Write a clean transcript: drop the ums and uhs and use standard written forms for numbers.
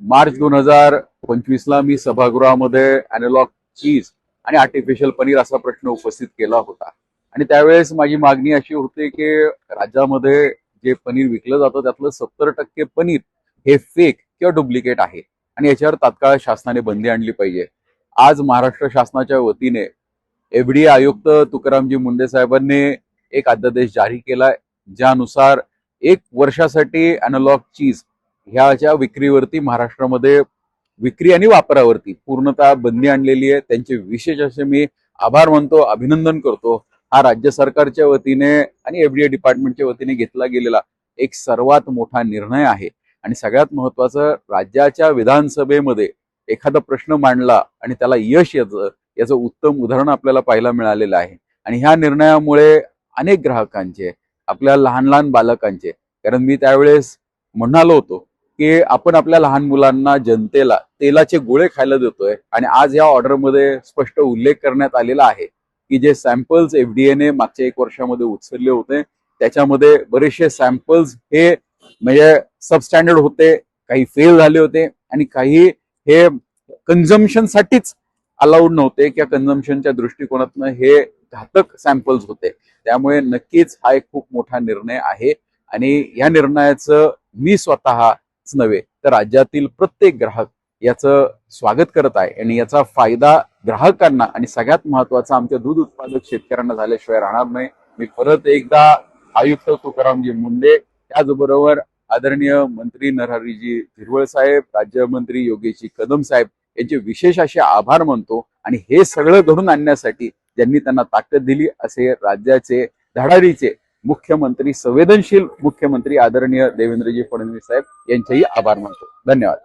मार्च 2025 ला मी सभागृहामध्ये अॅनालॉग चीज आणि आर्टिफिशियल पनीर असा प्रश्न उपस्थित केला होता. आणि त्यावेळेस माझी मागणी अशी होती की राज्यामध्ये जे पनीर विकलं जातं त्यातलं 70% पनीर हे फेक किंवा डुप्लिकेट आहे आणि याच्यावर तात्काळ शासनाने बंदी आणली पाहिजे. आज महाराष्ट्र शासनाच्या वतीने एफडीए आयुक्त तुकारामजी मुंडे साहेबांनी एक अध्यादेश जारी केलाय, ज्यानुसार 1 वर्षासाठी अॅनालॉग चीज ह्याच्या विक्रीवरती महाराष्ट्रामध्ये विक्री आणि वापरावरती पूर्णतः बंदी आणलेली आहे. त्यांचे विशेष असे मी आभार मानतो, अभिनंदन करतो. हा राज्य सरकारच्या वतीने आणि एफडीए डिपार्टमेंटच्या वतीने घेतला गेलेला एक सर्वात मोठा निर्णय आहे. आणि सगळ्यात महत्वाचं, राज्याच्या विधानसभेमध्ये एखादा प्रश्न मांडला आणि त्याला यश याचं उत्तम उदाहरण आपल्याला पाहायला मिळालेलं आहे. आणि ह्या निर्णयामुळे अनेक ग्राहकांचे, आपल्या लहान लहान बालकांचे, कारण मी त्यावेळेस म्हणालो होतो की आपण आपल्या लहान मुलांना, जनतेला तेलाचे गोळे खायला देतोय. आणि आज या ऑर्डरमध्ये स्पष्ट उल्लेख करण्यात आलेला आहे की जे सॅम्पल्स एफडीएने मागच्या 1 वर्षामध्ये उचलले होते त्याच्यामध्ये बरेचसे सॅम्पल्स हे म्हणजे सबस्टँडर्ड होते, काही फेल झाले होते आणि काही हे कन्झम्पशनसाठीच अलाउड नव्हते किंवा कन्झम्पशनच्या दृष्टिकोनातून हे घातक सॅम्पल्स होते. त्यामुळे नक्कीच हा एक खूप मोठा निर्णय आहे आणि या निर्णयाचं मी स्वतःच नव्हे तर राज्यातील प्रत्येक ग्राहक याचं स्वागत करत आहे आणि याचा फायदा ग्राहकांना आणि सगळ्यात महत्वाचा आमच्या दूध उत्पादक शेतकऱ्यांना झाल्याशिवाय राहणार नाही. मी परत एकदा आयुक्त तुकारामजी मुंडे, त्याचबरोबर आदरणीय मंत्री नरहरीजी झिरवळ साहेब, राज्यमंत्री योगेशजी कदम साहेब यांचे विशेष असे आभार मानतो. आणि हे सगळं घडून आणण्यासाठी ज्यांनी त्यांना ताकद दिली असे राज्याचे धडाडीचे मुख्यमंत्री, संवेदनशील मुख्यमंत्री आदरणीय देवेंद्रजी फडणवीस साहेब यांचेही आभार मानतो. धन्यवाद.